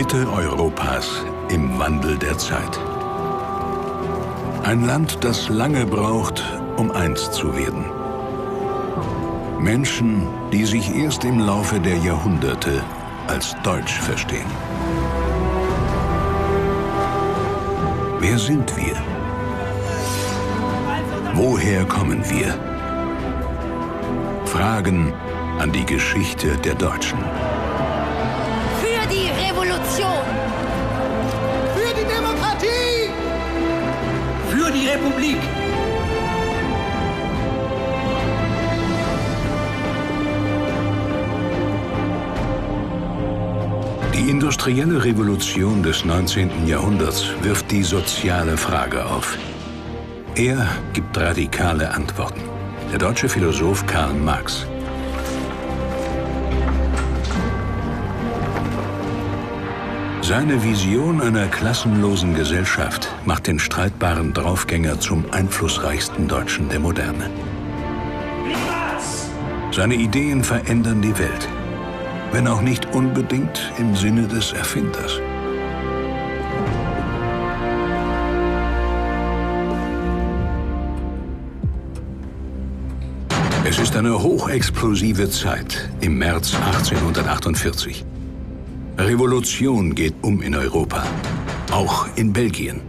Mitte Europas im Wandel der Zeit. Ein Land, das lange braucht, um eins zu werden. Menschen, die sich erst im Laufe der Jahrhunderte als deutsch verstehen. Wer sind wir? Woher kommen wir? Fragen an die Geschichte der Deutschen. Für die Revolution! Für die Demokratie! Für die Republik! Die industrielle Revolution des 19. Jahrhunderts wirft die soziale Frage auf. Er gibt radikale Antworten. Der deutsche Philosoph Karl Marx. Seine Vision einer klassenlosen Gesellschaft macht den streitbaren Draufgänger zum einflussreichsten Deutschen der Moderne. Seine Ideen verändern die Welt, wenn auch nicht unbedingt im Sinne des Erfinders. Es ist eine hochexplosive Zeit im März 1848. Revolution geht um in Europa, auch in Belgien.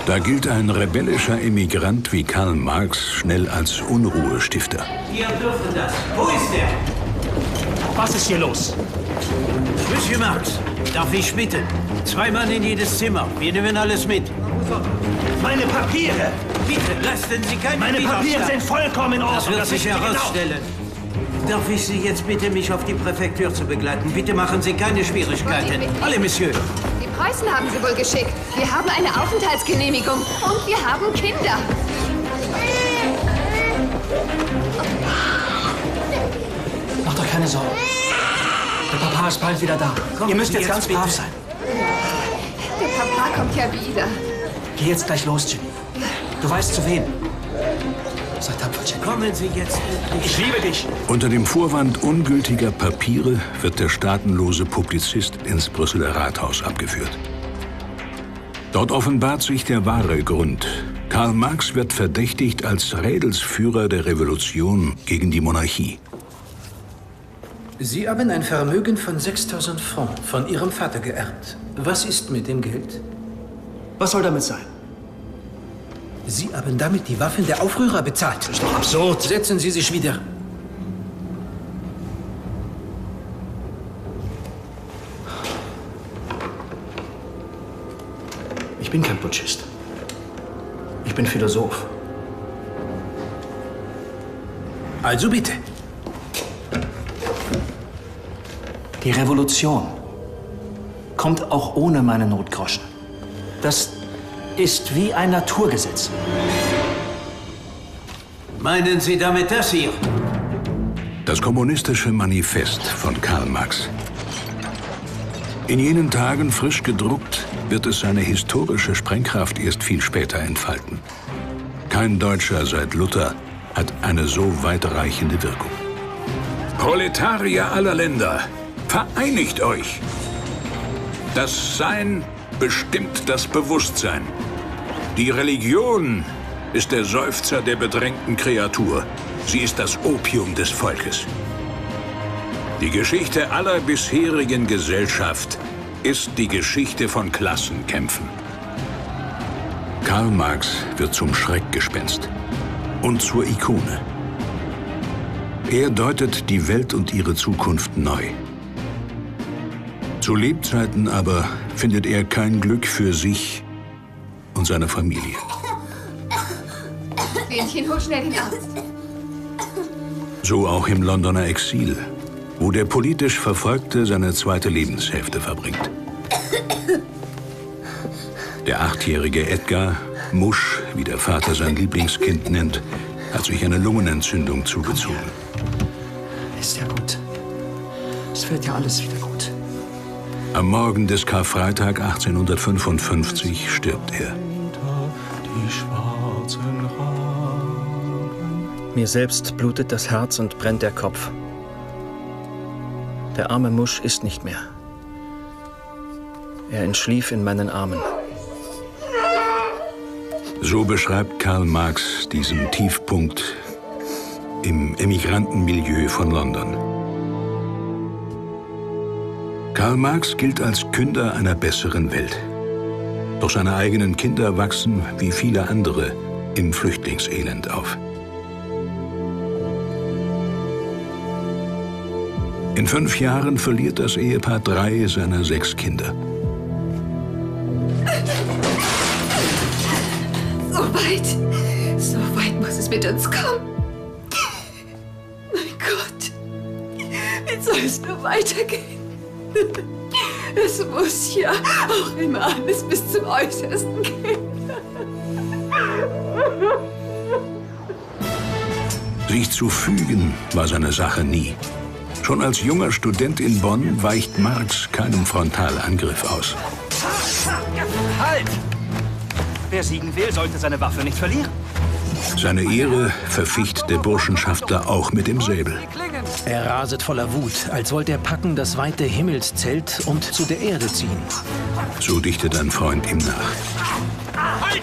Da gilt ein rebellischer Emigrant wie Karl Marx schnell als Unruhestifter. Wir dürfen das. Wo ist er? Was ist hier los? Monsieur Marx, darf ich bitten? 2 Mann in jedes Zimmer. Wir nehmen alles mit. Meine Papiere! Bitte, lassen Sie keine Meine Papiere sind vollkommen in Ordnung. Das wird sich herausstellen. Darf ich Sie jetzt bitten, mich auf die Präfektur zu begleiten? Bitte machen Sie keine Schwierigkeiten. Alle, Monsieur. Die Preußen haben sie wohl geschickt. Wir haben eine Aufenthaltsgenehmigung und wir haben Kinder. Macht euch keine Sorgen. Der Papa ist bald wieder da. Ihr müsst jetzt ganz brav sein. Der Papa kommt ja wieder. Geh jetzt gleich los, Jenny. Du weißt zu wem. Sei tapfer, Jenny. Kommen Sie jetzt. Ich liebe dich. Unter dem Vorwand ungültiger Papiere wird der staatenlose Publizist ins Brüsseler Rathaus abgeführt. Dort offenbart sich der wahre Grund. Karl Marx wird verdächtigt als Rädelsführer der Revolution gegen die Monarchie. Sie haben ein Vermögen von 6.000 Francs von Ihrem Vater geerbt. Was ist mit dem Geld? Was soll damit sein? Sie haben damit die Waffen der Aufrührer bezahlt. Das ist doch absurd. Setzen Sie sich wieder. Ich bin kein Putschist. Ich bin Philosoph. Also bitte. Die Revolution kommt auch ohne meine Notgroschen. Das ist wie ein Naturgesetz. Meinen Sie damit das hier? Das kommunistische Manifest von Karl Marx. In jenen Tagen frisch gedruckt, wird es seine historische Sprengkraft erst viel später entfalten. Kein Deutscher seit Luther hat eine so weitreichende Wirkung. Proletarier aller Länder, vereinigt euch! Das Sein bestimmt das Bewusstsein. Die Religion ist der Seufzer der bedrängten Kreatur. Sie ist das Opium des Volkes. Die Geschichte aller bisherigen Gesellschaft ist die Geschichte von Klassenkämpfen. Karl Marx wird zum Schreckgespenst und zur Ikone. Er deutet die Welt und ihre Zukunft neu. Zu Lebzeiten aber findet er kein Glück für sich und seine Familie. Wähnchen, hol schnell den Arzt. So auch im Londoner Exil, wo der politisch Verfolgte seine zweite Lebenshälfte verbringt. Der 8-jährige Edgar, Musch, wie der Vater sein Lieblingskind nennt, hat sich eine Lungenentzündung zugezogen. Ist ja gut. Es wird ja alles wieder gut. Am Morgen des Karfreitag 1855 stirbt er. Mir selbst blutet das Herz und brennt der Kopf. Der arme Musch ist nicht mehr. Er entschlief in meinen Armen. So beschreibt Karl Marx diesen Tiefpunkt im Emigrantenmilieu von London. Karl Marx gilt als Künder einer besseren Welt. Doch seine eigenen Kinder wachsen, wie viele andere, im Flüchtlingselend auf. In 5 Jahren verliert das Ehepaar 3 seiner 6 Kinder. So weit muss es mit uns kommen. Mein Gott, wie soll es nur weitergehen? Es muss ja auch immer alles bis zum Äußersten gehen. Sich zu fügen war seine Sache nie. Schon als junger Student in Bonn weicht Marx keinem Frontalangriff aus. Halt! Wer siegen will, sollte seine Waffe nicht verlieren. Seine Ehre verficht der Burschenschaftler auch mit dem Säbel. Er raset voller Wut, als wollte er packen das weite Himmelszelt und zu der Erde ziehen. So dichtet ein Freund ihm nach. Halt!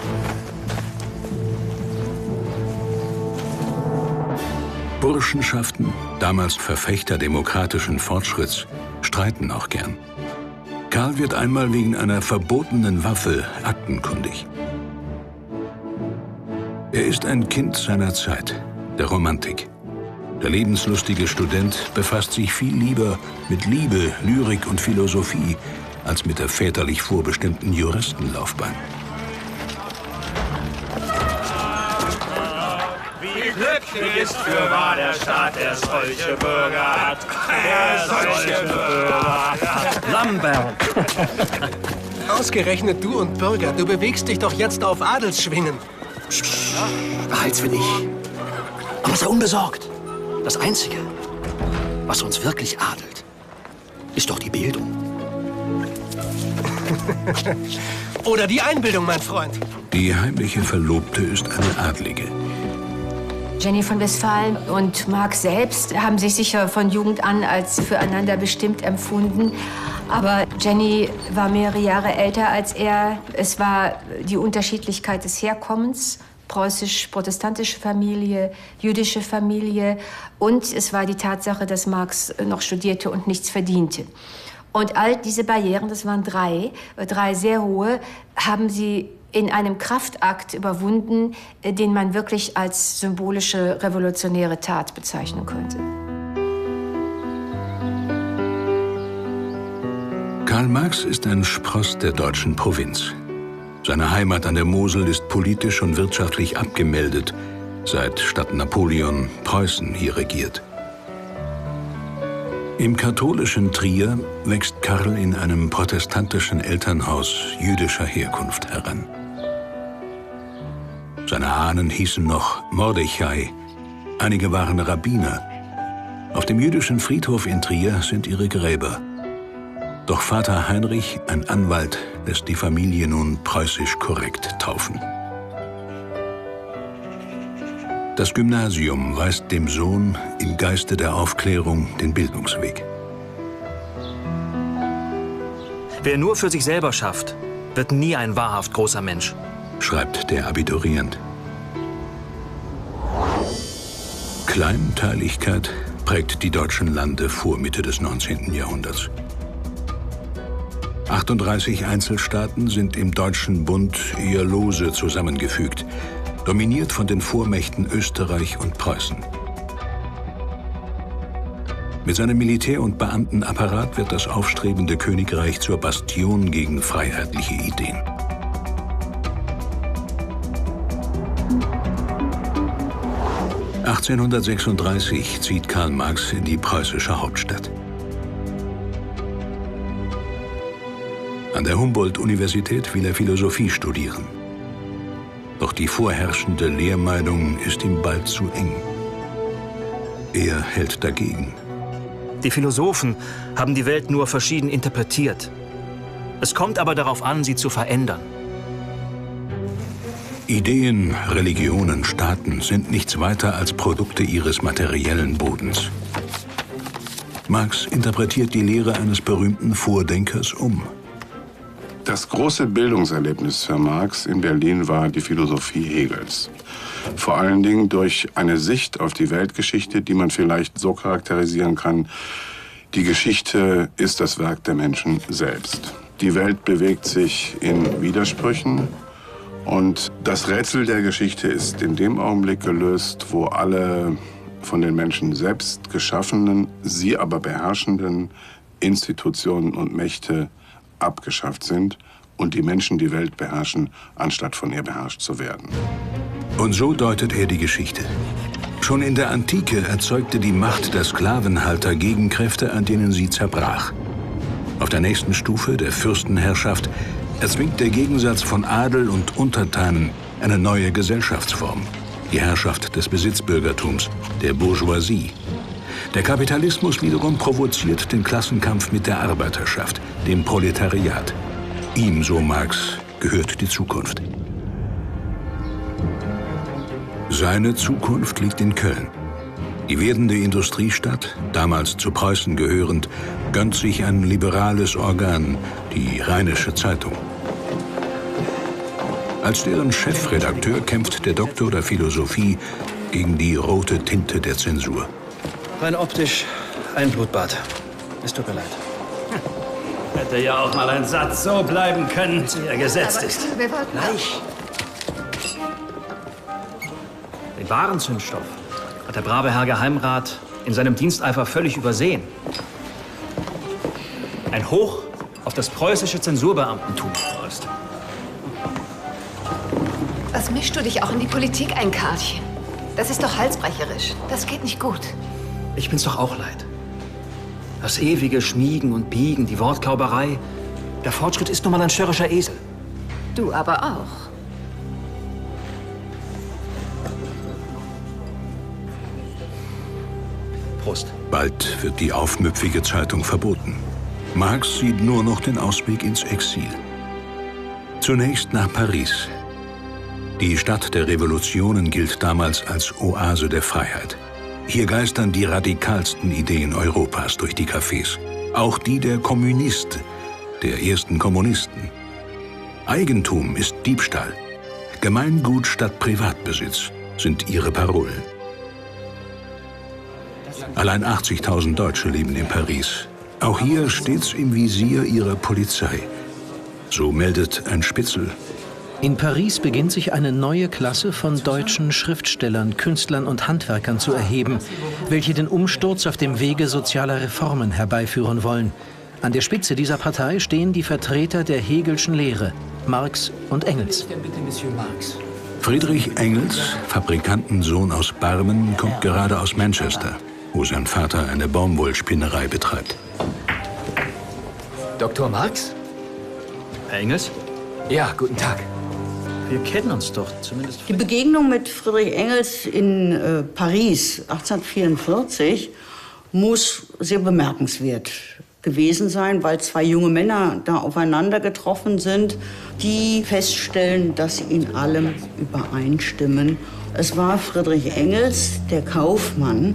Burschenschaften, damals Verfechter demokratischen Fortschritts, streiten auch gern. Karl wird einmal wegen einer verbotenen Waffe aktenkundig. Er ist ein Kind seiner Zeit, der Romantik. Der lebenslustige Student befasst sich viel lieber mit Liebe, Lyrik und Philosophie als mit der väterlich vorbestimmten Juristenlaufbahn. Wie glücklich ist fürwahr der Staat, der solche Bürger hat. Der solche Bürger hat. Lambert! Ausgerechnet du und Bürger, du bewegst dich doch jetzt auf Adelsschwingen. Behaltswillig. Aber sei unbesorgt. Das Einzige, was uns wirklich adelt, ist doch die Bildung. Oder die Einbildung, mein Freund. Die heimliche Verlobte ist eine Adlige. Jenny von Westphalen und Marx selbst haben sich sicher von Jugend an als füreinander bestimmt empfunden. Aber Jenny war mehrere Jahre älter als er. Es war die Unterschiedlichkeit des Herkommens, preußisch-protestantische Familie, jüdische Familie. Und es war die Tatsache, dass Marx noch studierte und nichts verdiente. Und all diese Barrieren, das waren drei sehr hohe, haben sie in einem Kraftakt überwunden, den man wirklich als symbolische revolutionäre Tat bezeichnen könnte. Karl Marx ist ein Spross der deutschen Provinz. Seine Heimat an der Mosel ist politisch und wirtschaftlich abgemeldet, seit statt Napoleon Preußen hier regiert. Im katholischen Trier wächst Karl in einem protestantischen Elternhaus jüdischer Herkunft heran. Seine Ahnen hießen noch Mordechai, einige waren Rabbiner. Auf dem jüdischen Friedhof in Trier sind ihre Gräber. Doch Vater Heinrich, ein Anwalt, lässt die Familie nun preußisch korrekt taufen. Das Gymnasium weist dem Sohn im Geiste der Aufklärung den Bildungsweg. Wer nur für sich selber schafft, wird nie ein wahrhaft großer Mensch, schreibt der Abiturient. Kleinteiligkeit prägt die deutschen Lande vor Mitte des 19. Jahrhunderts. 38 Einzelstaaten sind im Deutschen Bund eher lose zusammengefügt, dominiert von den Vormächten Österreich und Preußen. Mit seinem Militär- und Beamtenapparat wird das aufstrebende Königreich zur Bastion gegen freiheitliche Ideen. (1836) zieht Karl Marx in die preußische Hauptstadt. An der Humboldt-Universität will er Philosophie studieren. Doch die vorherrschende Lehrmeinung ist ihm bald zu eng. Er hält dagegen. Die Philosophen haben die Welt nur verschieden interpretiert. Es kommt aber darauf an, sie zu verändern. Ideen, Religionen, Staaten sind nichts weiter als Produkte ihres materiellen Bodens. Marx interpretiert die Lehre eines berühmten Vordenkers um. Das große Bildungserlebnis für Marx in Berlin war die Philosophie Hegels. Vor allen Dingen durch eine Sicht auf die Weltgeschichte, die man vielleicht so charakterisieren kann: Die Geschichte ist das Werk der Menschen selbst. Die Welt bewegt sich in Widersprüchen und das Rätsel der Geschichte ist in dem Augenblick gelöst, wo alle von den Menschen selbst geschaffenen, sie aber beherrschenden Institutionen und Mächte abgeschafft sind und die Menschen die Welt beherrschen, anstatt von ihr beherrscht zu werden. Und so deutet er die Geschichte. Schon in der Antike erzeugte die Macht der Sklavenhalter Gegenkräfte, an denen sie zerbrach. Auf der nächsten Stufe, der Fürstenherrschaft, erzwingt der Gegensatz von Adel und Untertanen eine neue Gesellschaftsform. Die Herrschaft des Besitzbürgertums, der Bourgeoisie. Der Kapitalismus wiederum provoziert den Klassenkampf mit der Arbeiterschaft, dem Proletariat. Ihm, so Marx, gehört die Zukunft. Seine Zukunft liegt in Köln. Die werdende Industriestadt, damals zu Preußen gehörend, gönnt sich ein liberales Organ, die Rheinische Zeitung. Als deren Chefredakteur kämpft der Doktor der Philosophie gegen die rote Tinte der Zensur. Rein optisch ein Blutbad. Es tut mir leid. Hätte ja auch mal ein Satz so bleiben können, wie er gesetzt ist. Gleich. Den wahren Zündstoff hat der brave Herr Geheimrat in seinem Diensteifer völlig übersehen. Ein Hoch auf das preußische Zensurbeamtentum, Horst. Was mischst du dich auch in die Politik ein, Karlchen? Das ist doch halsbrecherisch. Das geht nicht gut. Ich bin's doch auch leid. Das ewige Schmiegen und Biegen, die Wortklauberei. Der Fortschritt ist nun mal ein störrischer Esel. Du aber auch. Prost. Bald wird die aufmüpfige Zeitung verboten. Marx sieht nur noch den Ausweg ins Exil. Zunächst nach Paris. Die Stadt der Revolutionen gilt damals als Oase der Freiheit. Hier geistern die radikalsten Ideen Europas durch die Cafés. Auch die der Kommunisten, der ersten Kommunisten. Eigentum ist Diebstahl. Gemeingut statt Privatbesitz sind ihre Parolen. Allein 80.000 Deutsche leben in Paris. Auch hier stets im Visier ihrer Polizei. So meldet ein Spitzel. In Paris beginnt sich eine neue Klasse von deutschen Schriftstellern, Künstlern und Handwerkern zu erheben, welche den Umsturz auf dem Wege sozialer Reformen herbeiführen wollen. An der Spitze dieser Partei stehen die Vertreter der Hegelschen Lehre, Marx und Engels. Friedrich Engels, Fabrikantensohn aus Barmen, kommt gerade aus Manchester, wo sein Vater eine Baumwollspinnerei betreibt. Dr. Marx? Herr Engels? Ja, guten Tag. Wir kennen uns doch, zumindest. Die Begegnung mit Friedrich Engels in Paris 1844 muss sehr bemerkenswert gewesen sein, weil zwei junge Männer da aufeinander getroffen sind, die feststellen, dass sie in allem übereinstimmen. Es war Friedrich Engels, der Kaufmann,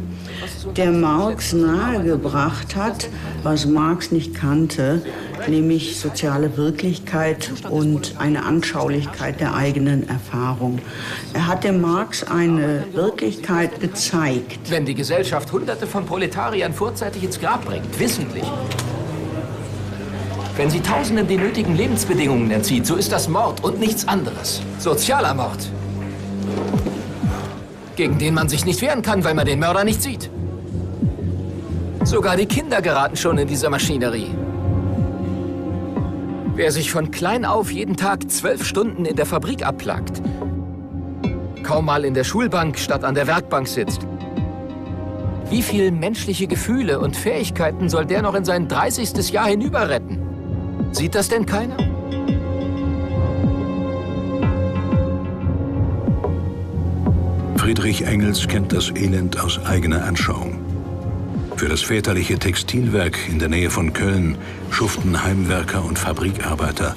der Marx nahegebracht hat, was Marx nicht kannte, nämlich soziale Wirklichkeit und eine Anschaulichkeit der eigenen Erfahrung. Er hat dem Marx eine Wirklichkeit gezeigt. Wenn die Gesellschaft Hunderte von Proletariern vorzeitig ins Grab bringt, wissentlich. Wenn sie Tausenden die nötigen Lebensbedingungen entzieht, so ist das Mord und nichts anderes. Sozialer Mord. Gegen den man sich nicht wehren kann, weil man den Mörder nicht sieht. Sogar die Kinder geraten schon in diese Maschinerie. Wer sich von klein auf jeden Tag 12 Stunden in der Fabrik abplagt, kaum mal in der Schulbank statt an der Werkbank sitzt, wie viel menschliche Gefühle und Fähigkeiten soll der noch in sein 30. Jahr hinüber retten? Sieht das denn keiner? Friedrich Engels kennt das Elend aus eigener Anschauung. Für das väterliche Textilwerk in der Nähe von Köln schuften Heimwerker und Fabrikarbeiter,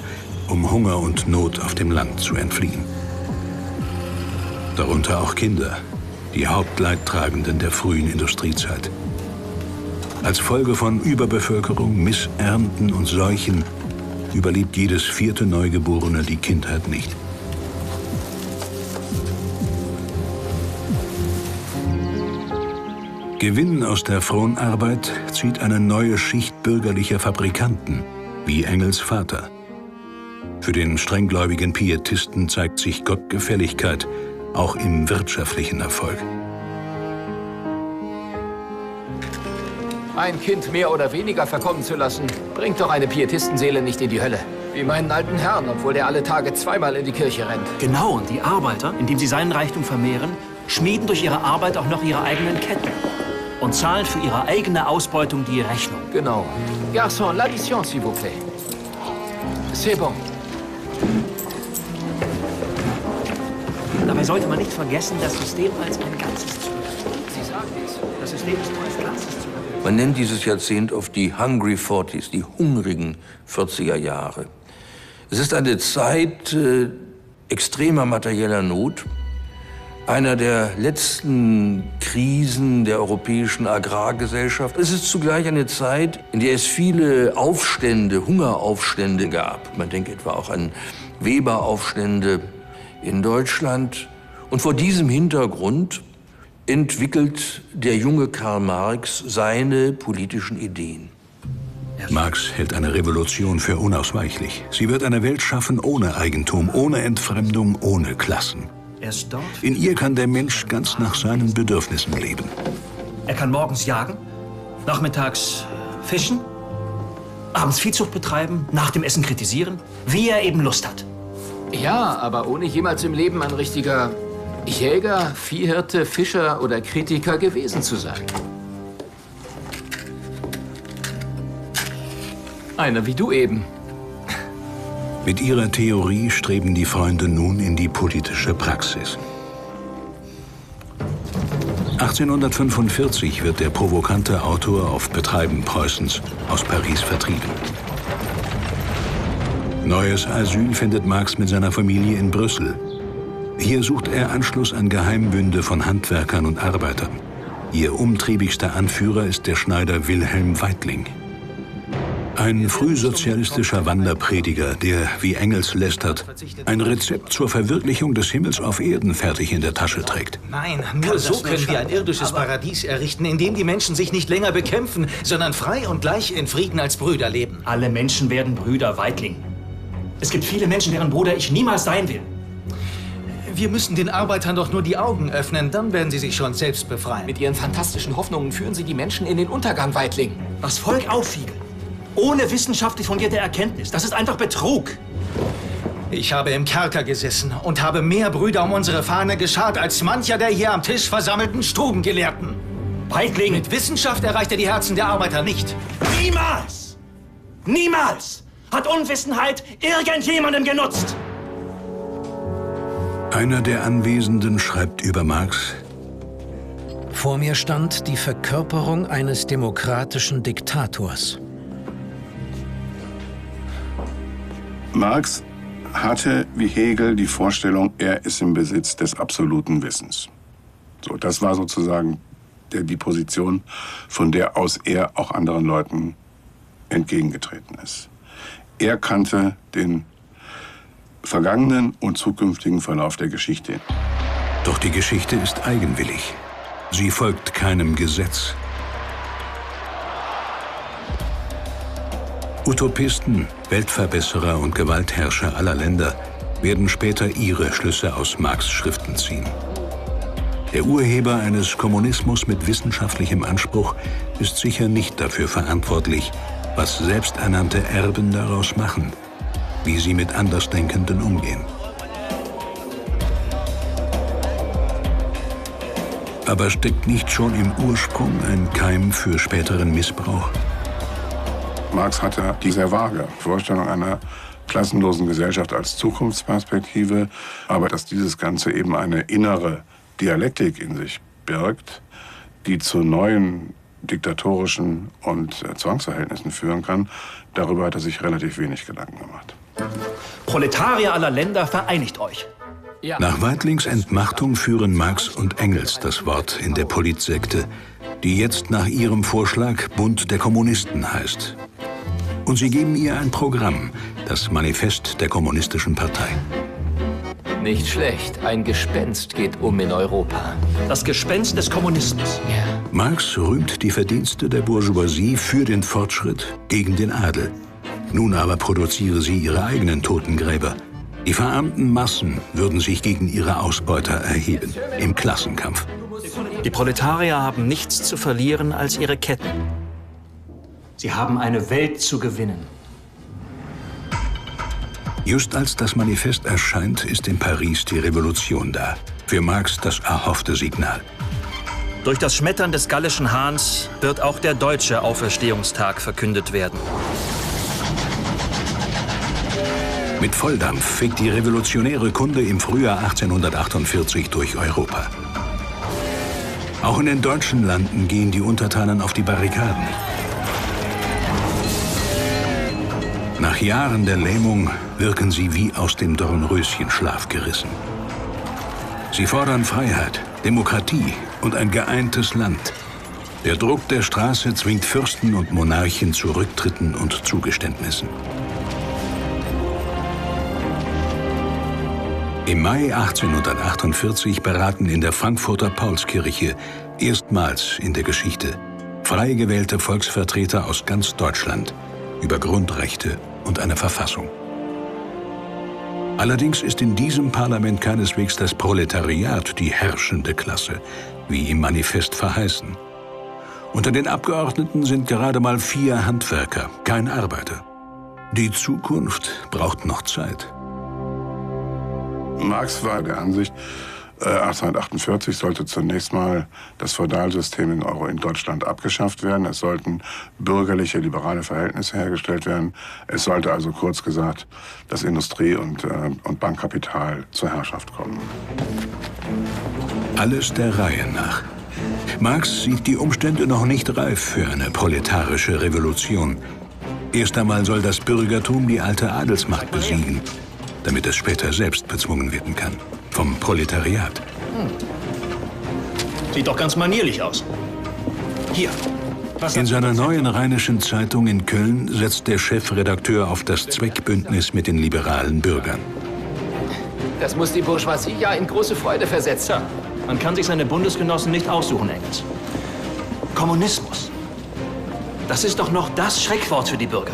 um Hunger und Not auf dem Land zu entfliehen. Darunter auch Kinder, die Hauptleidtragenden der frühen Industriezeit. Als Folge von Überbevölkerung, Missernten und Seuchen überlebt jedes 4. Neugeborene die Kindheit nicht. Gewinn aus der Fronarbeit zieht eine neue Schicht bürgerlicher Fabrikanten, wie Engels Vater. Für den strenggläubigen Pietisten zeigt sich Gottgefälligkeit auch im wirtschaftlichen Erfolg. Ein Kind mehr oder weniger verkommen zu lassen, bringt doch eine Pietistenseele nicht in die Hölle. Wie meinen alten Herrn, obwohl der alle Tage zweimal in die Kirche rennt. Genau, und die Arbeiter, indem sie seinen Reichtum vermehren, schmieden durch ihre Arbeit auch noch ihre eigenen Ketten. Und zahlen für ihre eigene Ausbeutung die Rechnung. Genau. Garçon, l'addition, s'il vous plaît. C'est bon. Dabei sollte man nicht vergessen, das System als ein Ganzes zu betrachten. Sie sagen dies. Das System ist nur als Ganzes zu betrachten. Man nennt dieses Jahrzehnt oft die Hungry 40s, die hungrigen 40er Jahre. Es ist eine Zeit extremer materieller Not, einer der letzten Krisen der europäischen Agrargesellschaft. Es ist zugleich eine Zeit, in der es viele Aufstände, Hungeraufstände gab. Man denkt etwa auch an Weberaufstände in Deutschland. Und vor diesem Hintergrund entwickelt der junge Karl Marx seine politischen Ideen. Marx hält eine Revolution für unausweichlich. Sie wird eine Welt schaffen ohne Eigentum, ohne Entfremdung, ohne Klassen. In ihr kann der Mensch ganz nach seinen Bedürfnissen leben. Er kann morgens jagen, nachmittags fischen, abends Viehzucht betreiben, nach dem Essen kritisieren, wie er eben Lust hat. Ja, aber ohne jemals im Leben ein richtiger Jäger, Viehhirte, Fischer oder Kritiker gewesen zu sein. Einer wie du eben. Mit ihrer Theorie streben die Freunde nun in die politische Praxis. 1845 wird der provokante Autor auf Betreiben Preußens aus Paris vertrieben. Neues Asyl findet Marx mit seiner Familie in Brüssel. Hier sucht er Anschluss an Geheimbünde von Handwerkern und Arbeitern. Ihr umtriebigster Anführer ist der Schneider Wilhelm Weitling. Ein frühsozialistischer Wanderprediger, der, wie Engels lästert, ein Rezept zur Verwirklichung des Himmels auf Erden fertig in der Tasche trägt. Nein, nur so können wir ein irdisches Paradies errichten, in dem die Menschen sich nicht länger bekämpfen, sondern frei und gleich in Frieden als Brüder leben. Alle Menschen werden Brüder, Weitling. Es gibt viele Menschen, deren Bruder ich niemals sein will. Wir müssen den Arbeitern doch nur die Augen öffnen, dann werden sie sich schon selbst befreien. Mit ihren fantastischen Hoffnungen führen sie die Menschen in den Untergang, Weitling. Das Volk aufwiegeln. Ohne wissenschaftlich fundierte Erkenntnis. Das ist einfach Betrug. Ich habe im Kerker gesessen und habe mehr Brüder um unsere Fahne geschart als mancher der hier am Tisch versammelten Stubengelehrten. Weitling! Mit Wissenschaft erreicht er die Herzen der Arbeiter nicht. Niemals! Niemals hat Unwissenheit irgendjemandem genutzt! Einer der Anwesenden schreibt über Marx: Vor mir stand die Verkörperung eines demokratischen Diktators. Marx hatte, wie Hegel, die Vorstellung, er ist im Besitz des absoluten Wissens. So, das war sozusagen die Position, von der aus er auch anderen Leuten entgegengetreten ist. Er kannte den vergangenen und zukünftigen Verlauf der Geschichte. Doch die Geschichte ist eigenwillig. Sie folgt keinem Gesetz. Utopisten, Weltverbesserer und Gewaltherrscher aller Länder werden später ihre Schlüsse aus Marx' Schriften ziehen. Der Urheber eines Kommunismus mit wissenschaftlichem Anspruch ist sicher nicht dafür verantwortlich, was selbsternannte Erben daraus machen, wie sie mit Andersdenkenden umgehen. Aber steckt nicht schon im Ursprung ein Keim für späteren Missbrauch? Marx hatte die sehr vage Vorstellung einer klassenlosen Gesellschaft als Zukunftsperspektive, aber dass dieses Ganze eben eine innere Dialektik in sich birgt, die zu neuen diktatorischen und Zwangsverhältnissen führen kann, darüber hat er sich relativ wenig Gedanken gemacht. Proletarier aller Länder, vereinigt euch! Ja. Nach Weitlings Entmachtung führen Marx und Engels das Wort in der Politsekte, die jetzt nach ihrem Vorschlag Bund der Kommunisten heißt. Und sie geben ihr ein Programm, das Manifest der Kommunistischen Partei. Nicht schlecht. Ein Gespenst geht um in Europa. Das Gespenst des Kommunismus. Ja. Marx rühmt die Verdienste der Bourgeoisie für den Fortschritt gegen den Adel. Nun aber produziere sie ihre eigenen Totengräber. Die verarmten Massen würden sich gegen ihre Ausbeuter erheben, im Klassenkampf. Die Proletarier haben nichts zu verlieren als ihre Ketten. Sie haben eine Welt zu gewinnen. Just als das Manifest erscheint, ist in Paris die Revolution da. Für Marx das erhoffte Signal. Durch das Schmettern des gallischen Hahns wird auch der deutsche Auferstehungstag verkündet werden. Mit Volldampf fegt die revolutionäre Kunde im Frühjahr 1848 durch Europa. Auch in den deutschen Landen gehen die Untertanen auf die Barrikaden. Nach Jahren der Lähmung wirken sie wie aus dem Dornröschenschlaf gerissen. Sie fordern Freiheit, Demokratie und ein geeintes Land. Der Druck der Straße zwingt Fürsten und Monarchen zu Rücktritten und Zugeständnissen. Im Mai 1848 beraten in der Frankfurter Paulskirche erstmals in der Geschichte frei gewählte Volksvertreter aus ganz Deutschland über Grundrechte und eine Verfassung. Allerdings ist in diesem Parlament keineswegs das Proletariat die herrschende Klasse, wie im Manifest verheißen. Unter den Abgeordneten sind gerade mal 4 Handwerker, kein Arbeiter. Die Zukunft braucht noch Zeit. Marx war der Ansicht, 1848 sollte zunächst mal das Feudalsystem in Deutschland abgeschafft werden. Es sollten bürgerliche, liberale Verhältnisse hergestellt werden. Es sollte also kurz gesagt das Industrie- und Bankkapital zur Herrschaft kommen. Alles der Reihe nach. Marx sieht die Umstände noch nicht reif für eine proletarische Revolution. Erst einmal soll das Bürgertum die alte Adelsmacht besiegen, damit es später selbst bezwungen werden kann. Vom Proletariat. Sieht doch ganz manierlich aus. Hier. In seiner neuen Rheinischen Zeitung in Köln setzt der Chefredakteur auf das Zweckbündnis mit den liberalen Bürgern. Das muss die Bourgeoisie ja in große Freude versetzen. Ja, man kann sich seine Bundesgenossen nicht aussuchen, Engels. Kommunismus. Das ist doch noch das Schreckwort für die Bürger.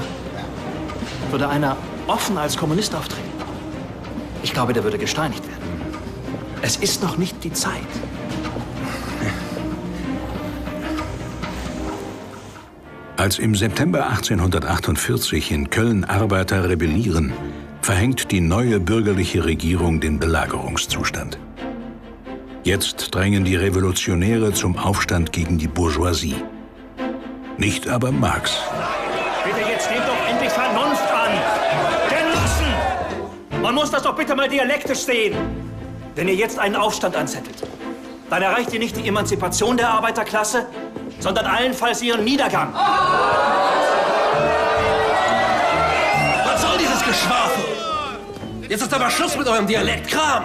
Würde einer offen als Kommunist auftreten? Ich glaube, der würde gesteinigt werden. Es ist noch nicht die Zeit. Als im September 1848 in Köln Arbeiter rebellieren, verhängt die neue bürgerliche Regierung den Belagerungszustand. Jetzt drängen die Revolutionäre zum Aufstand gegen die Bourgeoisie. Nicht aber Marx. Bitte, jetzt nehmt doch endlich Vernunft an! Genossen! Man muss das doch bitte mal dialektisch sehen. Wenn ihr jetzt einen Aufstand anzettelt, dann erreicht ihr nicht die Emanzipation der Arbeiterklasse, sondern allenfalls ihren Niedergang. Was soll dieses Geschwafel? Jetzt ist aber Schluss mit eurem Dialektkram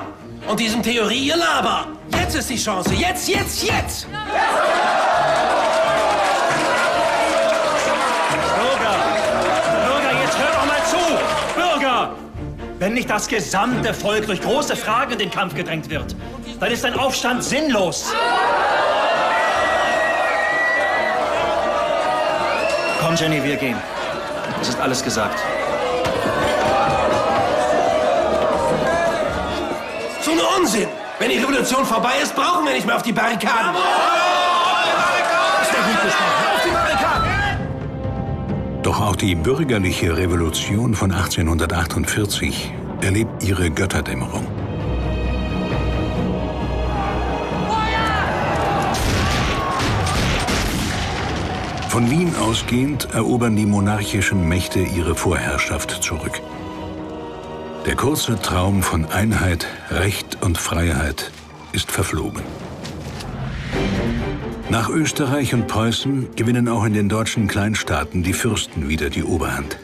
und diesem Theorie-Gelaber. Jetzt ist die Chance. Jetzt! Bürger, jetzt hört doch mal zu! Bürger! Wenn nicht das gesamte Volk durch große Fragen in den Kampf gedrängt wird, dann ist ein Aufstand sinnlos. Komm, Jenny, wir gehen. Es ist alles gesagt. So ein Unsinn! Wenn die Revolution vorbei ist, brauchen wir nicht mehr auf die Barrikaden. Ist der gut gesprochen? Auf die Barrikaden! Doch auch die bürgerliche Revolution von 1848 erlebt ihre Götterdämmerung. Von Wien ausgehend erobern die monarchischen Mächte ihre Vorherrschaft zurück. Der kurze Traum von Einheit, Recht und Freiheit ist verflogen. Nach Österreich und Preußen gewinnen auch in den deutschen Kleinstaaten die Fürsten wieder die Oberhand.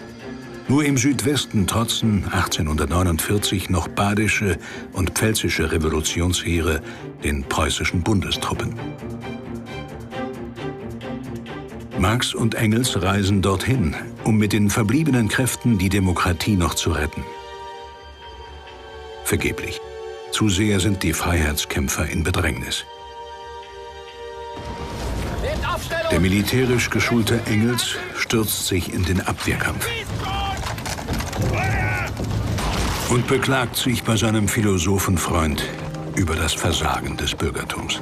Nur im Südwesten trotzen 1849 noch badische und pfälzische Revolutionsheere den preußischen Bundestruppen. Marx und Engels reisen dorthin, um mit den verbliebenen Kräften die Demokratie noch zu retten. Vergeblich. Zu sehr sind die Freiheitskämpfer in Bedrängnis. Der militärisch geschulte Engels stürzt sich in den Abwehrkampf und beklagt sich bei seinem Philosophenfreund über das Versagen des Bürgertums.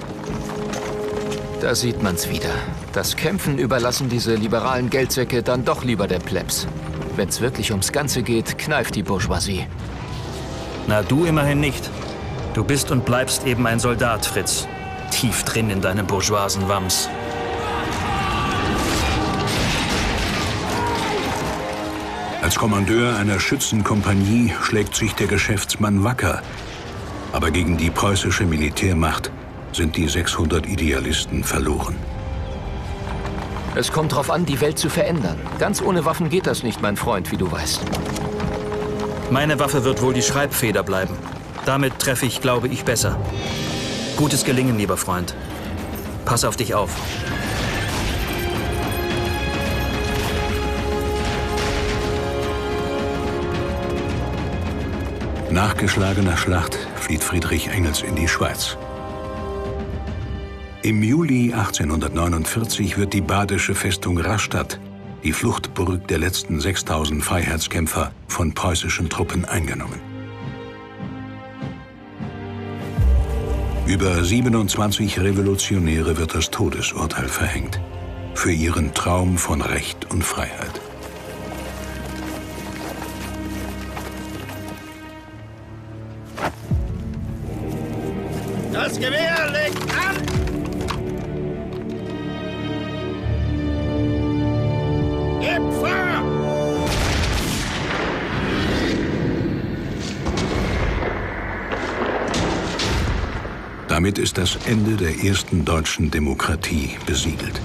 Da sieht man's wieder. Das Kämpfen überlassen diese liberalen Geldsäcke dann doch lieber der Plebs. Wenn's wirklich ums Ganze geht, kneift die Bourgeoisie. Na, du immerhin nicht. Du bist und bleibst eben ein Soldat, Fritz. Tief drin in deinem bourgeoisen Wams. Als Kommandeur einer Schützenkompanie schlägt sich der Geschäftsmann wacker. Aber gegen die preußische Militärmacht sind die 600 Idealisten verloren. Es kommt drauf an, die Welt zu verändern. Ganz ohne Waffen geht das nicht, mein Freund, wie du weißt. Meine Waffe wird wohl die Schreibfeder bleiben. Damit treffe ich, glaube ich, besser. Gutes Gelingen, lieber Freund. Pass auf dich auf. Nach geschlagener Schlacht flieht Friedrich Engels in die Schweiz. Im Juli 1849 wird die badische Festung Rastatt, die Fluchtburg der letzten 6000 Freiheitskämpfer, von preußischen Truppen eingenommen. Über 27 Revolutionäre wird das Todesurteil verhängt. Für ihren Traum von Recht und Freiheit. Das Gewehr legt an! Gebt Feuer! Damit ist das Ende der ersten deutschen Demokratie besiegelt.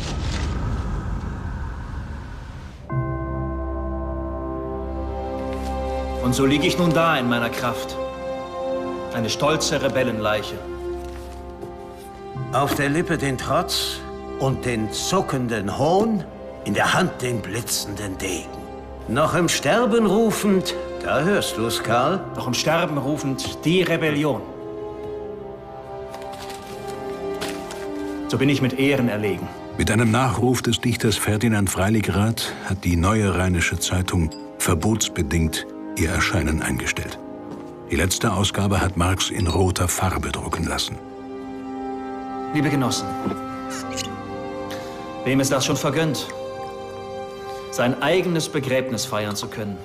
Und so liege ich nun da in meiner Kraft. Eine stolze Rebellenleiche. Auf der Lippe den Trotz und den zuckenden Hohn, in der Hand den blitzenden Degen. Noch im Sterben rufend, da hörst du's, Karl. Noch im Sterben rufend die Rebellion. So bin ich mit Ehren erlegen. Mit einem Nachruf des Dichters Ferdinand Freiligrath hat die Neue Rheinische Zeitung verbotsbedingt ihr Erscheinen eingestellt. Die letzte Ausgabe hat Marx in roter Farbe drucken lassen. Liebe Genossen, wem ist das schon vergönnt, sein eigenes Begräbnis feiern zu können?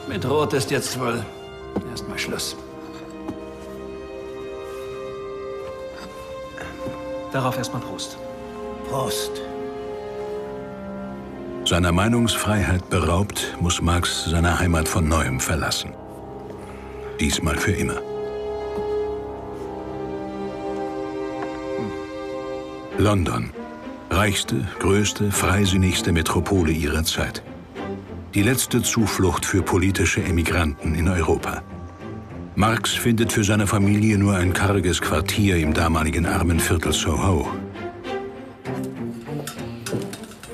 Mit Rot ist jetzt wohl erstmal Schluss. Darauf erstmal Prost. Prost. Seiner Meinungsfreiheit beraubt, muss Marx seine Heimat von Neuem verlassen. Diesmal für immer. London. Reichste, größte, freisinnigste Metropole ihrer Zeit. Die letzte Zuflucht für politische Emigranten in Europa. Marx findet für seine Familie nur ein karges Quartier im damaligen Armenviertel Soho.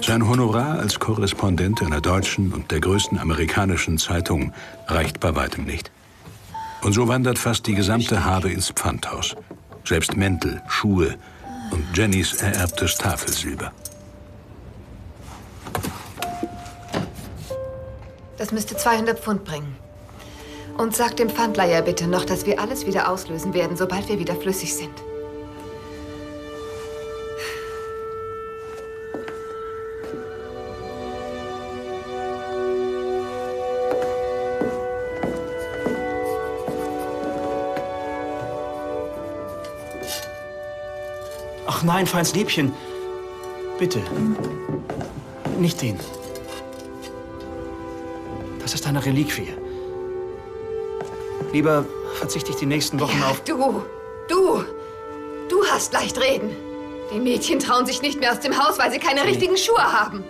Sein Honorar als Korrespondent einer deutschen und der größten amerikanischen Zeitung reicht bei weitem nicht. Und so wandert fast die gesamte Habe ins Pfandhaus. Selbst Mäntel, Schuhe und Jennys ererbtes Tafelsilber. Das müsste 200 Pfund bringen. Und sag dem Pfandleiher bitte noch, dass wir alles wieder auslösen werden, sobald wir wieder flüssig sind. Ach nein, feins Liebchen. Bitte. Nicht den. Das ist eine Reliquie. Lieber verzichte ich die nächsten Wochen Ja, auf... Du hast leicht reden. Die Mädchen trauen sich nicht mehr aus dem Haus, weil sie keine richtigen Schuhe haben.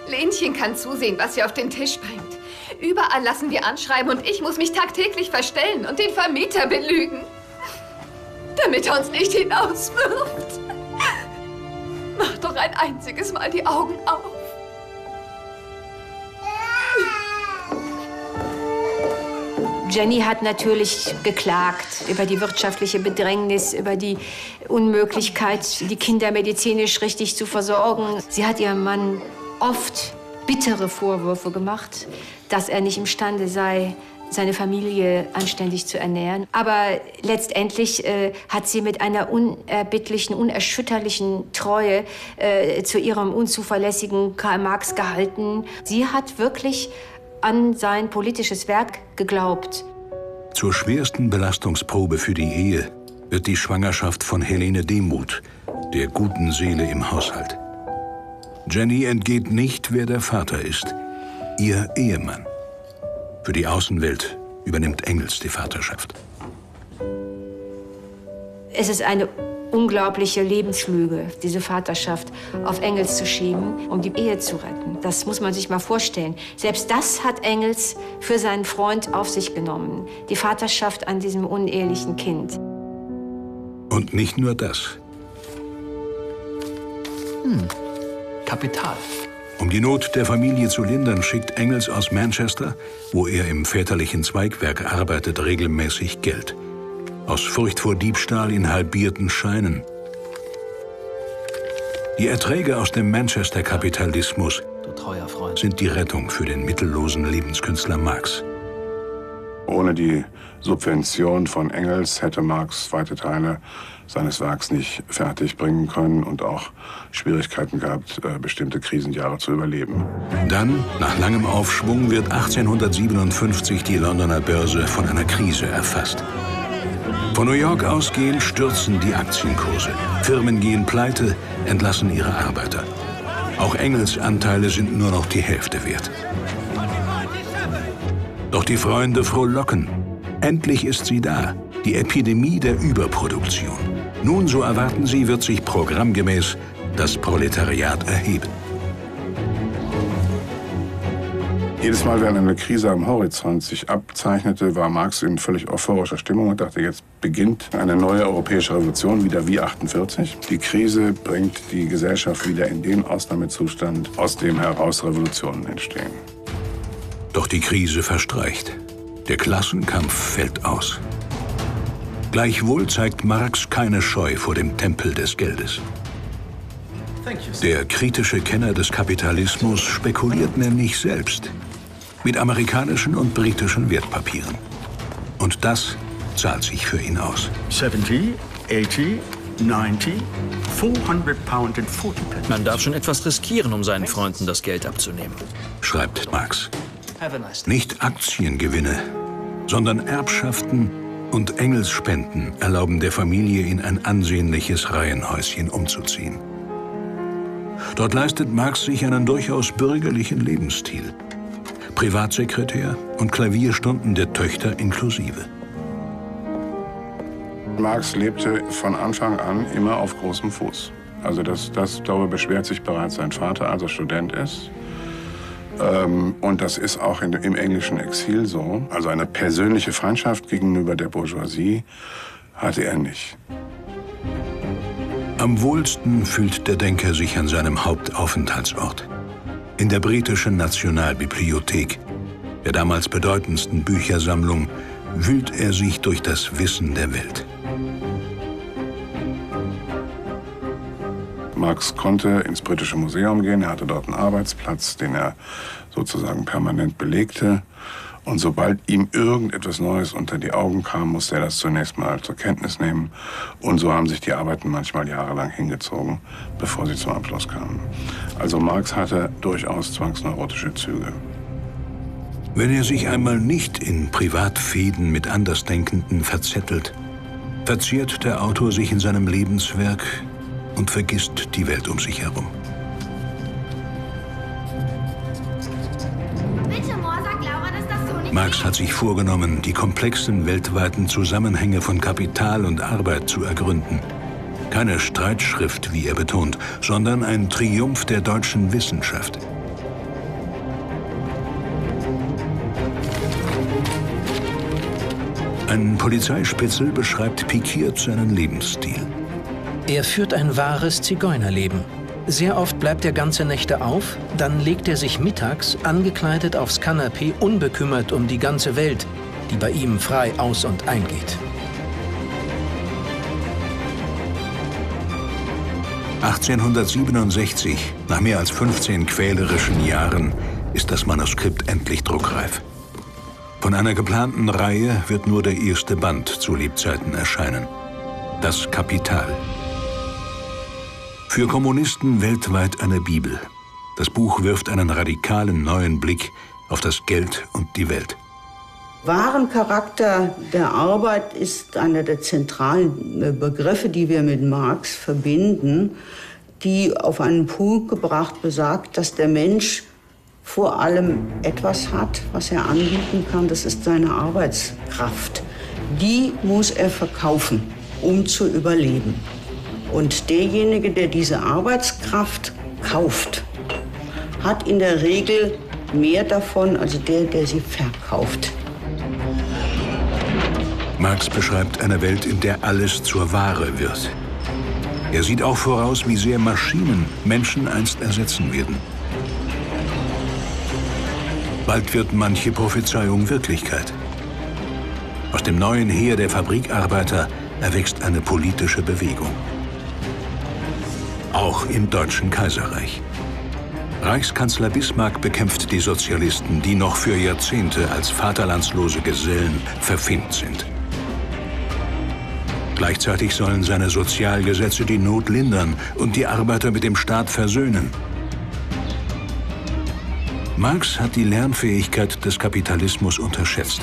Lenchen kann zusehen, was sie auf den Tisch bringt. Überall lassen wir anschreiben und ich muss mich tagtäglich verstellen und den Vermieter belügen. Damit er uns nicht hinauswirft. Mach doch noch ein einziges Mal die Augen auf. Jenny hat natürlich geklagt über die wirtschaftliche Bedrängnis, über die Unmöglichkeit, die Kinder medizinisch richtig zu versorgen. Sie hat ihrem Mann oft bittere Vorwürfe gemacht, dass er nicht imstande sei, seine Familie anständig zu ernähren. Aber letztendlich hat sie mit einer unerbittlichen, unerschütterlichen Treue zu ihrem unzuverlässigen Karl Marx gehalten. Sie hat wirklich an sein politisches Werk geglaubt. Zur schwersten Belastungsprobe für die Ehe wird die Schwangerschaft von Helene Demuth, der guten Seele im Haushalt. Jenny entgeht nicht, wer der Vater ist. Ihr Ehemann. Für die Außenwelt übernimmt Engels die Vaterschaft. Es ist eine unglaubliche Lebenslüge, diese Vaterschaft auf Engels zu schieben, um die Ehe zu retten. Das muss man sich mal vorstellen. Selbst das hat Engels für seinen Freund auf sich genommen. Die Vaterschaft an diesem unehelichen Kind. Und nicht nur das. Kapital. Um die Not der Familie zu lindern, schickt Engels aus Manchester, wo er im väterlichen Zweigwerk arbeitet, regelmäßig Geld. Aus Furcht vor Diebstahl in halbierten Scheinen. Die Erträge aus dem Manchester-Kapitalismus sind die Rettung für den mittellosen Lebenskünstler Marx. Ohne die Subvention von Engels hätte Marx weite Teile seines Werks nicht fertigbringen können und auch Schwierigkeiten gehabt, bestimmte Krisenjahre zu überleben. Dann, nach langem Aufschwung, wird 1857 die Londoner Börse von einer Krise erfasst. Von New York ausgehend stürzen die Aktienkurse. Firmen gehen pleite, entlassen ihre Arbeiter. Auch Engels Anteile sind nur noch die Hälfte wert. Doch die Freunde frohlocken. Endlich ist sie da, die Epidemie der Überproduktion. Nun, so erwarten sie, wird sich programmgemäß das Proletariat erheben. Jedes Mal, wenn eine Krise am Horizont sich abzeichnete, war Marx in völlig euphorischer Stimmung und dachte, jetzt beginnt eine neue europäische Revolution, wieder wie 48. Die Krise bringt die Gesellschaft wieder in den Ausnahmezustand, aus dem heraus Revolutionen entstehen. Doch die Krise verstreicht. Der Klassenkampf fällt aus. Gleichwohl zeigt Marx keine Scheu vor dem Tempel des Geldes. Der kritische Kenner des Kapitalismus spekuliert nämlich selbst mit amerikanischen und britischen Wertpapieren. Und das zahlt sich für ihn aus. 70, 80, 90, 400 pound and 40 pence. Man darf schon etwas riskieren, um seinen Freunden das Geld abzunehmen. Schreibt Marx. Nicht Aktiengewinne, sondern Erbschaften und Engelsspenden erlauben der Familie, in ein ansehnliches Reihenhäuschen umzuziehen. Dort leistet Marx sich einen durchaus bürgerlichen Lebensstil. Privatsekretär und Klavierstunden der Töchter inklusive. Marx lebte von Anfang an immer auf großem Fuß. Also darüber beschwert sich bereits sein Vater, als er Student ist. Und das ist auch im englischen Exil so. Also eine persönliche Feindschaft gegenüber der Bourgeoisie hatte er nicht. Am wohlsten fühlt der Denker sich an seinem Hauptaufenthaltsort. In der britischen Nationalbibliothek, der damals bedeutendsten Büchersammlung, wühlt er sich durch das Wissen der Welt. Marx konnte ins Britische Museum gehen, er hatte dort einen Arbeitsplatz, den er sozusagen permanent belegte. Und sobald ihm irgendetwas Neues unter die Augen kam, musste er das zunächst mal zur Kenntnis nehmen. Und so haben sich die Arbeiten manchmal jahrelang hingezogen, bevor sie zum Abschluss kamen. Also Marx hatte durchaus zwangsneurotische Züge. Wenn er sich einmal nicht in Privatfehden mit Andersdenkenden verzettelt, verziert der Autor sich in seinem Lebenswerk und vergisst die Welt um sich herum. Marx hat sich vorgenommen, die komplexen weltweiten Zusammenhänge von Kapital und Arbeit zu ergründen. Keine Streitschrift, wie er betont, sondern ein Triumph der deutschen Wissenschaft. Ein Polizeispitzel beschreibt pikiert seinen Lebensstil. Er führt ein wahres Zigeunerleben. Sehr oft bleibt er ganze Nächte auf, dann legt er sich mittags angekleidet aufs Kanapee, unbekümmert um die ganze Welt, die bei ihm frei aus- und eingeht. 1867, nach mehr als 15 quälerischen Jahren, ist das Manuskript endlich druckreif. Von einer geplanten Reihe wird nur der erste Band zu Lebzeiten erscheinen. Das Kapital. Für Kommunisten weltweit eine Bibel. Das Buch wirft einen radikalen neuen Blick auf das Geld und die Welt. Wahren Charakter der Arbeit ist einer der zentralen Begriffe, die wir mit Marx verbinden, die auf einen Punkt gebracht besagt, dass der Mensch vor allem etwas hat, was er anbieten kann, das ist seine Arbeitskraft. Die muss er verkaufen, um zu überleben. Und derjenige, der diese Arbeitskraft kauft, hat in der Regel mehr davon als der sie verkauft. Marx beschreibt eine Welt, in der alles zur Ware wird. Er sieht auch voraus, wie sehr Maschinen Menschen einst ersetzen werden. Bald wird manche Prophezeiung Wirklichkeit. Aus dem neuen Heer der Fabrikarbeiter erwächst eine politische Bewegung. Auch im Deutschen Kaiserreich. Reichskanzler Bismarck bekämpft die Sozialisten, die noch für Jahrzehnte als vaterlandslose Gesellen verfilmt sind. Gleichzeitig sollen seine Sozialgesetze die Not lindern und die Arbeiter mit dem Staat versöhnen. Marx hat die Lernfähigkeit des Kapitalismus unterschätzt.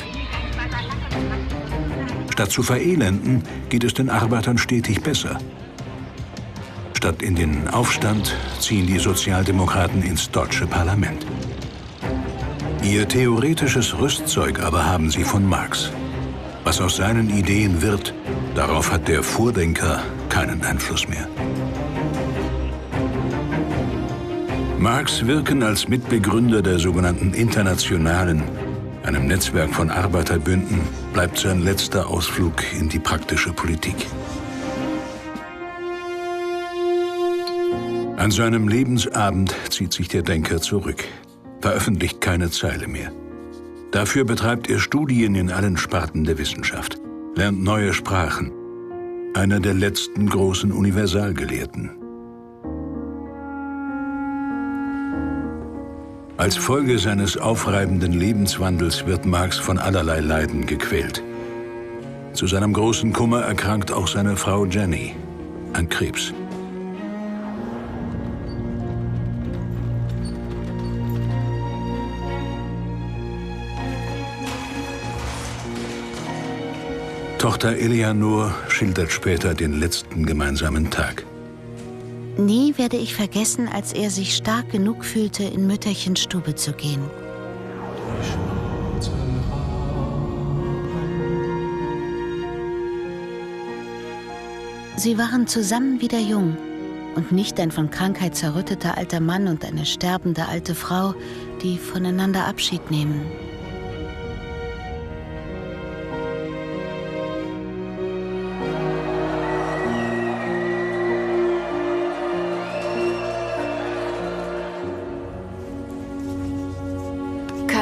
Statt zu verelenden, geht es den Arbeitern stetig besser. Statt in den Aufstand ziehen die Sozialdemokraten ins deutsche Parlament. Ihr theoretisches Rüstzeug aber haben sie von Marx. Was aus seinen Ideen wird, darauf hat der Vordenker keinen Einfluss mehr. Marx wirken als Mitbegründer der sogenannten Internationalen, einem Netzwerk von Arbeiterbünden, bleibt sein letzter Ausflug in die praktische Politik. An seinem Lebensabend zieht sich der Denker zurück, veröffentlicht keine Zeile mehr. Dafür betreibt er Studien in allen Sparten der Wissenschaft, lernt neue Sprachen. Einer der letzten großen Universalgelehrten. Als Folge seines aufreibenden Lebenswandels wird Marx von allerlei Leiden gequält. Zu seinem großen Kummer erkrankt auch seine Frau Jenny an Krebs. Tochter Eleanor schildert später den letzten gemeinsamen Tag. Nie werde ich vergessen, als er sich stark genug fühlte, in Mütterchens Stube zu gehen. Sie waren zusammen wieder jung und nicht ein von Krankheit zerrütteter alter Mann und eine sterbende alte Frau, die voneinander Abschied nehmen.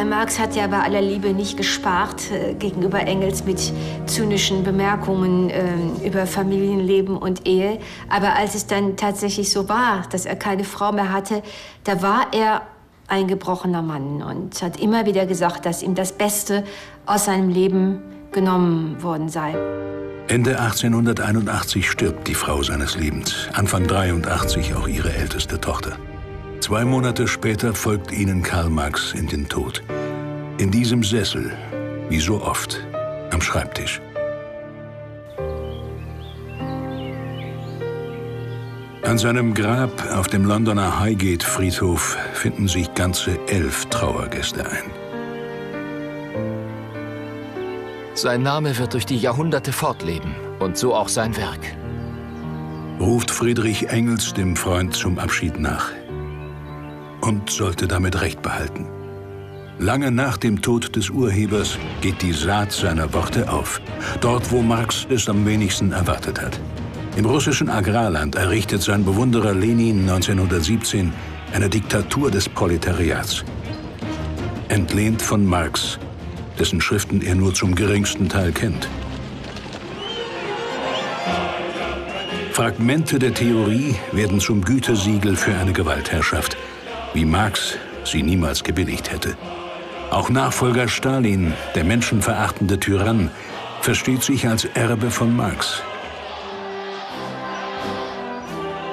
Marx hat ja bei aller Liebe nicht gespart gegenüber Engels mit zynischen Bemerkungen über Familienleben und Ehe. Aber als es dann tatsächlich so war, dass er keine Frau mehr hatte, da war er ein gebrochener Mann und hat immer wieder gesagt, dass ihm das Beste aus seinem Leben genommen worden sei. Ende 1881 stirbt die Frau seines Lebens, Anfang 83 auch ihre älteste Tochter. 2 Monate später folgt ihnen Karl Marx in den Tod. In diesem Sessel, wie so oft, am Schreibtisch. An seinem Grab auf dem Londoner Highgate-Friedhof finden sich ganze 11 Trauergäste ein. Sein Name wird durch die Jahrhunderte fortleben und so auch sein Werk. Ruft Friedrich Engels dem Freund zum Abschied nach. Und sollte damit Recht behalten. Lange nach dem Tod des Urhebers geht die Saat seiner Worte auf. Dort, wo Marx es am wenigsten erwartet hat. Im russischen Agrarland errichtet sein Bewunderer Lenin 1917 eine Diktatur des Proletariats. Entlehnt von Marx, dessen Schriften er nur zum geringsten Teil kennt. Fragmente der Theorie werden zum Gütesiegel für eine Gewaltherrschaft, wie Marx sie niemals gebilligt hätte. Auch Nachfolger Stalin, der menschenverachtende Tyrann, versteht sich als Erbe von Marx.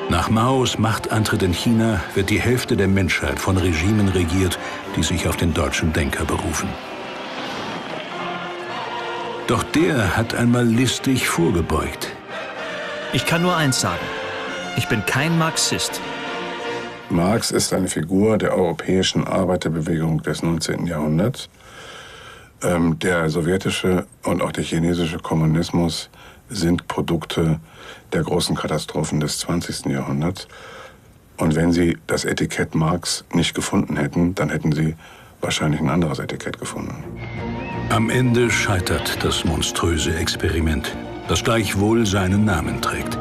Nach Maos Machtantritt in China wird die Hälfte der Menschheit von Regimen regiert, die sich auf den deutschen Denker berufen. Doch der hat einmal listig vorgebeugt. Ich kann nur eins sagen. Ich bin kein Marxist. Marx ist eine Figur der europäischen Arbeiterbewegung des 19. Jahrhunderts. Der sowjetische und auch der chinesische Kommunismus sind Produkte der großen Katastrophen des 20. Jahrhunderts. Und wenn Sie das Etikett Marx nicht gefunden hätten, dann hätten Sie wahrscheinlich ein anderes Etikett gefunden. Am Ende scheitert das monströse Experiment, das gleichwohl seinen Namen trägt.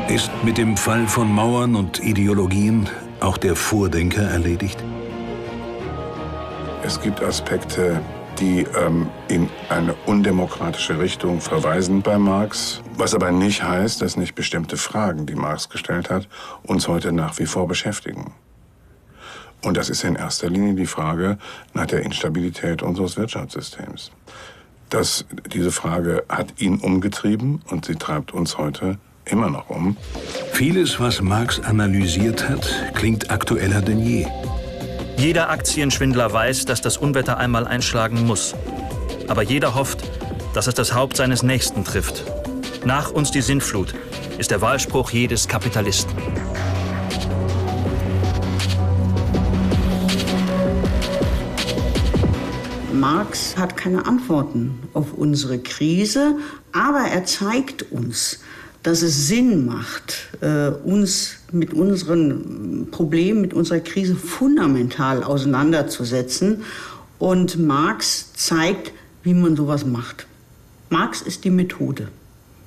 Ist mit dem Fall von Mauern und Ideologien auch der Vordenker erledigt? Es gibt Aspekte, die in eine undemokratische Richtung verweisen bei Marx, was aber nicht heißt, dass nicht bestimmte Fragen, die Marx gestellt hat, uns heute nach wie vor beschäftigen. Und das ist in erster Linie die Frage nach der Instabilität unseres Wirtschaftssystems. Diese Frage hat ihn umgetrieben und sie treibt uns heute immer noch um. Vieles, was Marx analysiert hat, klingt aktueller denn je. Jeder Aktienschwindler weiß, dass das Unwetter einmal einschlagen muss. Aber jeder hofft, dass es das Haupt seines Nächsten trifft. Nach uns die Sintflut ist der Wahlspruch jedes Kapitalisten. Marx hat keine Antworten auf unsere Krise, aber er zeigt uns, dass es Sinn macht, uns mit unseren Problemen, mit unserer Krise fundamental auseinanderzusetzen. Und Marx zeigt, wie man sowas macht. Marx ist die Methode,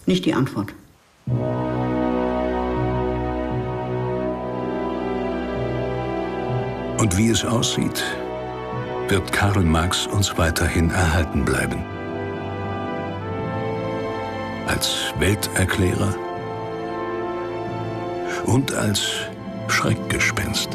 nicht die Antwort. Und wie es aussieht, wird Karl Marx uns weiterhin erhalten bleiben. Als Welterklärer und als Schreckgespenst.